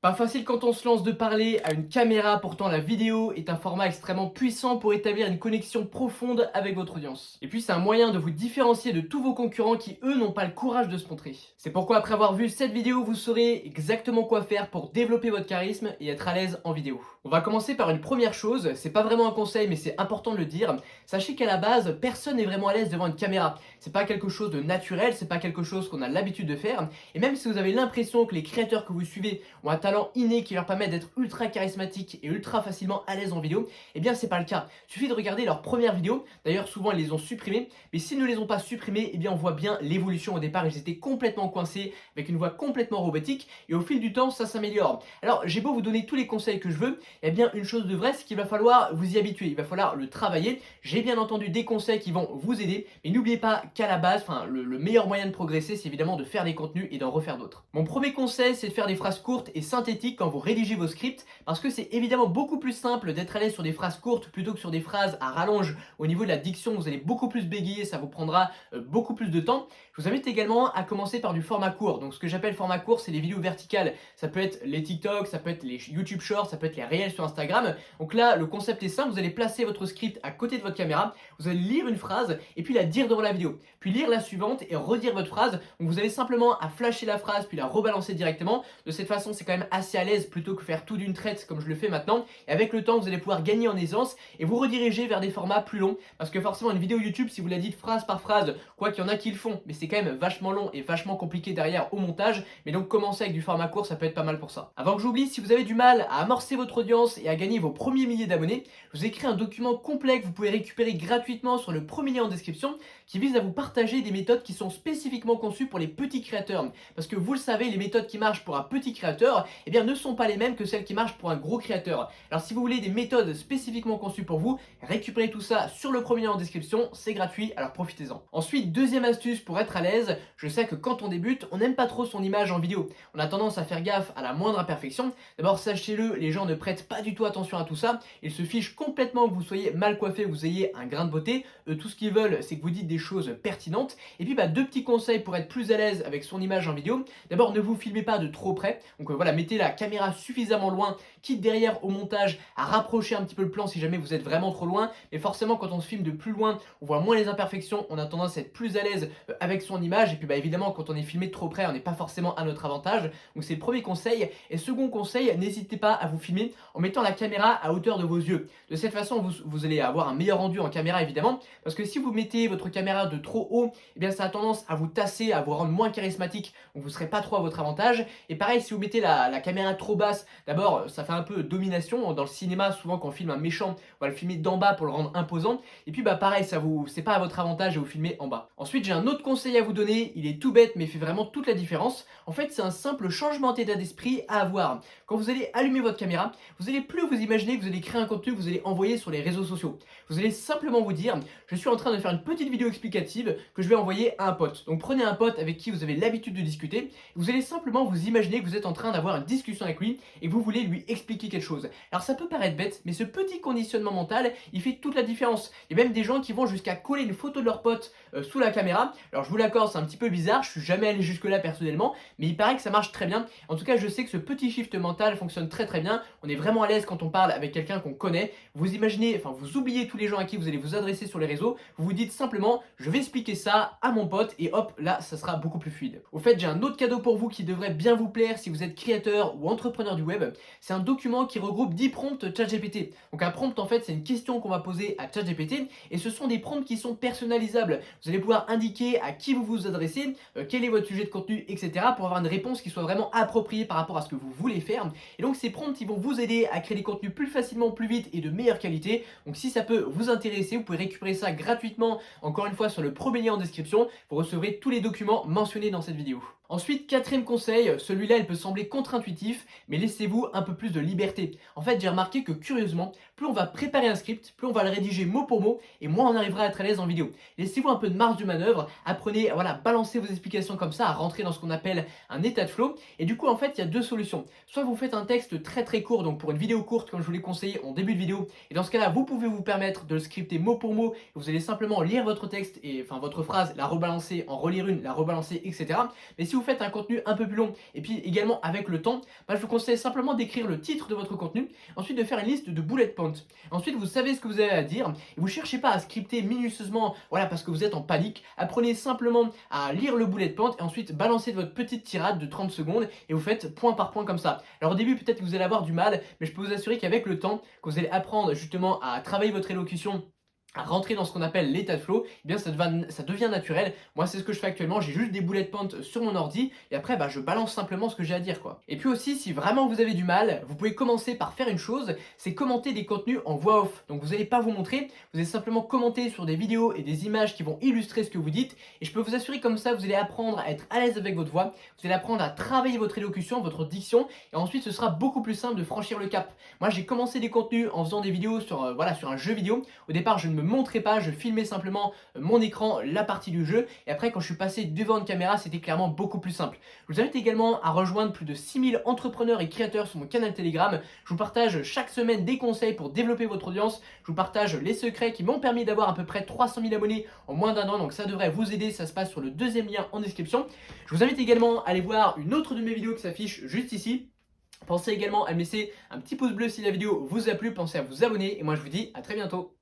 Pas facile quand on se lance de parler à une caméra, pourtant la vidéo est un format extrêmement puissant pour établir une connexion profonde avec votre audience. Et puis c'est un moyen de vous différencier de tous vos concurrents qui eux n'ont pas le courage de se montrer. C'est pourquoi après avoir vu cette vidéo, vous saurez exactement quoi faire pour développer votre charisme et être à l'aise en vidéo. On va commencer par une première chose, c'est pas vraiment un conseil mais c'est important de le dire. Sachez qu'à la base, personne n'est vraiment à l'aise devant une caméra. C'est pas quelque chose de naturel, c'est pas quelque chose qu'on a l'habitude de faire. Et même si vous avez l'impression que les créateurs que vous suivez ont un talent inné qui leur permet d'être ultra charismatique et ultra facilement à l'aise en vidéo, eh bien c'est pas le cas. Il suffit de regarder leurs premières vidéos, d'ailleurs souvent ils les ont supprimées, mais s'ils ne les ont pas supprimées, eh bien on voit bien l'évolution. Au départ ils étaient complètement coincés, avec une voix complètement robotique, et au fil du temps ça s'améliore. Alors j'ai beau vous donner tous les conseils que je veux, eh bien une chose de vraie c'est qu'il va falloir vous y habituer, il va falloir le travailler. J'ai bien entendu des conseils qui vont vous aider, mais n'oubliez pas qu'à la base, le meilleur moyen de progresser c'est évidemment de faire des contenus et d'en refaire d'autres. Mon premier conseil c'est de faire des phrases courtes et synthétiques quand vous rédigez vos scripts, parce que c'est évidemment beaucoup plus simple d'être à l'aise sur des phrases courtes plutôt que sur des phrases à rallonge. Au niveau de la diction, vous allez beaucoup plus bégayer, ça vous prendra beaucoup plus de temps. Je vous invite également à commencer par du format court. Donc ce que j'appelle format court, c'est les vidéos verticales. Ça peut être les TikTok, ça peut être les YouTube Shorts, ça peut être les réels sur Instagram. Donc là, le concept est simple, vous allez placer votre script à côté de votre caméra, vous allez lire une phrase et puis la dire devant la vidéo. Puis lire la suivante et redire votre phrase. Donc vous avez simplement à flasher la phrase puis la rebalancer directement. De cette façon, c'est quand même assez à l'aise plutôt que faire tout d'une traite comme je le fais maintenant. Et avec le temps, vous allez pouvoir gagner en aisance et vous rediriger vers des formats plus longs. Parce que forcément, une vidéo YouTube, si vous la dites phrase par phrase, quoi qu'il y en a qui le font, mais c'est quand même vachement long et vachement compliqué derrière au montage. Mais donc, commencer avec du format court, ça peut être pas mal pour ça. Avant que j'oublie, si vous avez du mal à amorcer votre audience et à gagner vos premiers milliers d'abonnés, je vous ai créé un document complet que vous pouvez récupérer gratuitement sur le premier lien en description qui vise à vous partager des méthodes qui sont spécifiquement conçues pour les petits créateurs. Parce que vous le savez, les méthodes qui marchent pour un petit créateur, eh bien, ne sont pas les mêmes que celles qui marchent pour un gros créateur. Alors si vous voulez des méthodes spécifiquement conçues pour vous, récupérez tout ça sur le premier lien en description, c'est gratuit, alors profitez-en. Ensuite, deuxième astuce pour être à l'aise, je sais que quand on débute, on n'aime pas trop son image en vidéo. On a tendance à faire gaffe à la moindre imperfection. D'abord, sachez-le, les gens ne prêtent pas du tout attention à tout ça. Ils se fichent complètement que vous soyez mal coiffé, que vous ayez un grain de beauté. Eux, tout ce qu'ils veulent, c'est que vous dites des choses pertinentes. Et puis, deux petits conseils pour être plus à l'aise avec son image en vidéo. D'abord, ne vous filmez pas de trop près. Donc voilà, mettez la caméra suffisamment loin, quitte derrière au montage à rapprocher un petit peu le plan si jamais vous êtes vraiment trop loin. Mais forcément, quand on se filme de plus loin, on voit moins les imperfections, on a tendance à être plus à l'aise avec son image. Et puis évidemment, quand on est filmé de trop près, on n'est pas forcément à notre avantage. Donc c'est le premier conseil. Et second conseil, n'hésitez pas à vous filmer en mettant la caméra à hauteur de vos yeux. De cette façon, vous allez avoir un meilleur rendu en caméra évidemment. Parce que si vous mettez votre caméra de trop haut, eh bien ça a tendance à vous tasser, à vous rendre moins charismatique. Donc vous ne serez pas trop à votre avantage. Et pareil, si vous mettez la caméra trop basse, d'abord ça fait un peu domination. Dans le cinéma, souvent quand on filme un méchant, on va le filmer d'en bas pour le rendre imposant. Et puis pareil, c'est pas à votre avantage de vous filmer en bas. Ensuite, j'ai un autre conseil à vous donner. Il est tout bête, mais il fait vraiment toute la différence. En fait, c'est un simple changement d'état d'esprit à avoir. Quand vous allez allumer votre caméra, vous allez plus vous imaginer que vous allez créer un contenu que vous allez envoyer sur les réseaux sociaux. Vous allez simplement vous dire, je suis en train de faire une petite vidéo explicative que je vais envoyer à un pote. Donc prenez un pote avec qui vous avez l'habitude de discuter. Vous allez simplement vous imaginer que vous êtes en train d'avoir une discussion avec lui et que vous voulez lui expliquer quelque chose. Alors ça peut paraître bête, mais ce petit conditionnement mental, il fait toute la différence. Il y a même des gens qui vont jusqu'à coller une photo de leur pote sous la caméra. Alors je vous l'accorde, c'est un petit peu bizarre, je suis jamais allé jusque là personnellement, mais il paraît que ça marche très bien. En tout cas, je sais que ce petit shift mental fonctionne très très bien. On est vraiment à l'aise quand on parle avec quelqu'un qu'on connaît. Vous imaginez, vous oubliez tous les gens à qui vous allez vous adresser sur les réseaux. Vous vous dites simplement, je vais expliquer ça à mon pote et hop, là, ça sera beaucoup plus fluide. Au fait, j'ai un autre cadeau pour vous qui devrait bien vous plaire si vous êtes créateur ou entrepreneur du web. C'est un document qui regroupe 10 prompts ChatGPT. Donc un prompt, en fait, c'est une question qu'on va poser à ChatGPT et ce sont des prompts qui sont personnalisables. Vous allez pouvoir indiquer à qui vous vous adressez, quel est votre sujet de contenu, etc. pour avoir une réponse qui soit vraiment appropriée par rapport à ce que vous voulez faire. Et donc ces prompts, ils vont vous aider à créer des contenus plus facilement, plus vite et de meilleure qualité. Donc si ça peut vous intéresser, vous pouvez récupérer ça gratuitement, encore une fois sur le premier lien en description. Vous recevrez tous les documents mentionnés dans cette vidéo. Ensuite, quatrième conseil, celui-là il peut sembler contre-intuitif, mais laissez-vous un peu plus de liberté. En fait, j'ai remarqué que curieusement, plus on va préparer un script, plus on va le rédiger mot pour mot, et moins on arrivera à être à l'aise en vidéo. Laissez-vous un peu de marge de manœuvre, apprenez à balancer vos explications comme ça, à rentrer dans ce qu'on appelle un état de flow. Et du coup, en fait, il y a deux solutions. Soit vous faites un texte très très court, donc pour une vidéo courte, comme je vous l'ai conseillé en début de vidéo, et dans ce cas-là, vous pouvez vous permettre de le scripter mot pour mot, et vous allez simplement lire votre texte, et votre phrase, la rebalancer, en relire une, la rebalancer, etc. Mais si vous faites un contenu un peu plus long et puis également avec le temps, bah, je vous conseille simplement d'écrire le titre de votre contenu, ensuite de faire une liste de bullet points. Ensuite, vous savez ce que vous avez à dire et vous ne cherchez pas à scripter minutieusement, voilà, parce que vous êtes en panique. Apprenez simplement à lire le bullet point et ensuite balancez votre petite tirade de 30 secondes et vous faites point par point comme ça. Alors au début, peut-être que vous allez avoir du mal, mais je peux vous assurer qu'avec le temps, quand vous allez apprendre justement à travailler votre élocution, à rentrer dans ce qu'on appelle l'état de flow, eh bien ça devient naturel. Moi, c'est ce que je fais actuellement, j'ai juste des bullet points sur mon ordi et après bah, je balance simplement ce que j'ai à dire quoi. Et puis aussi, si vraiment vous avez du mal, vous pouvez commencer par faire une chose, c'est commenter des contenus en voix off. Donc vous n'allez pas vous montrer, vous allez simplement commenter sur des vidéos et des images qui vont illustrer ce que vous dites et je peux vous assurer comme ça, vous allez apprendre à être à l'aise avec votre voix, vous allez apprendre à travailler votre élocution, votre diction et ensuite ce sera beaucoup plus simple de franchir le cap. Moi, j'ai commencé des contenus en faisant des vidéos sur, voilà, sur un jeu vidéo. Au départ, je ne me montrais pas, je filmais simplement mon écran, la partie du jeu. Et après, quand je suis passé devant une caméra, c'était clairement beaucoup plus simple. Je vous invite également à rejoindre plus de 6000 entrepreneurs et créateurs sur mon canal Telegram. Je vous partage chaque semaine des conseils pour développer votre audience. Je vous partage les secrets qui m'ont permis d'avoir à peu près 300 000 abonnés en moins d'un an. Donc ça devrait vous aider, ça se passe sur le deuxième lien en description. Je vous invite également à aller voir une autre de mes vidéos qui s'affiche juste ici. Pensez également à me laisser un petit pouce bleu si la vidéo vous a plu, pensez à vous abonner et moi je vous dis à très bientôt.